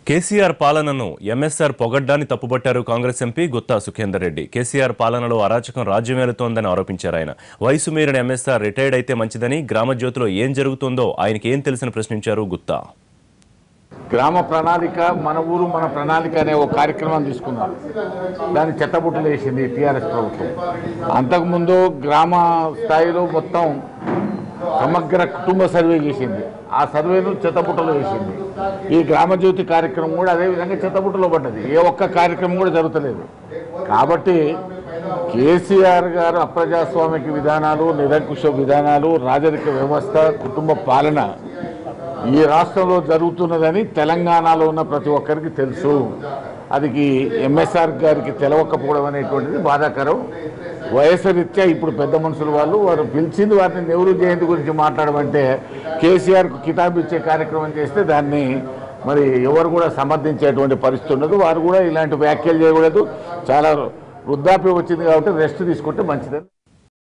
కేసీఆర్ పాలనను ఎంఎస్ఆర్ పొగడ్డాన్ని తప్పుబట్టారు కాంగ్రెస్ ఎంపీ గుత్తా సుఖేందర్ రెడ్డి. కేసీఆర్ పాలనలో అరాచకం రాజ్యమేలుతోందని ఆరోపించారు ఆయన. వయసు మీరిన ఎంఎస్ఆర్ రిటైర్డ్ అయితే మంచిదని, గ్రామ జ్యోతిలో ఏం జరుగుతుందో ఆయనకి ఏం తెలుసని ప్రశ్నించారు గుత్తా. గ్రామ ప్రణాళిక మన ఊరు మన ప్రణాళిక అనే ఒక కార్యక్రమం తీసుకున్నారు. దాన్ని చెత్తబుట్టలు వేసింది టీఆర్ఎస్ ప్రభుత్వం. అంతకుముందు గ్రామ స్థాయిలో మొత్తం సమగ్ర కుటుంబ సర్వే చేసింది. ఆ సర్వేను చెత్తబుట్టలో వేసింది. ఈ గ్రామజ్యోతి కార్యక్రమం కూడా అదేవిధంగా చెత్తబుట్టలో పడ్డది. ఏ ఒక్క కార్యక్రమం కూడా జరుగుతలేదు. కాబట్టి కేసీఆర్ గారు అప్రజాస్వామిక విధానాలు, నిరంకుశ విధానాలు, రాజరిక వ్యవస్థ, కుటుంబ పాలన ఈ రాష్ట్రంలో జరుగుతున్నదని తెలంగాణలో ఉన్న ప్రతి ఒక్కరికి తెలుసు. అది ఎంఎస్ఆర్ గారికి తెలవకపోవడం అనేటువంటిది బాధాకరం. వయసు రీత్యా ఇప్పుడు పెద్ద మనుషులు వారు పిలిచింది వారిని నెహ్రూ జయంతి గురించి మాట్లాడమంటే కేసీఆర్కు కితాబు ఇచ్చే కార్యక్రమం చేస్తే దాన్ని మరి ఎవరు కూడా సమర్థించేటువంటి పరిస్థితి ఉండదు. వారు కూడా ఇలాంటి వ్యాఖ్యలు చేయకూడదు. చాలా వృద్ధాప్యం వచ్చింది కాబట్టి రెస్ట్ తీసుకుంటే మంచిదని.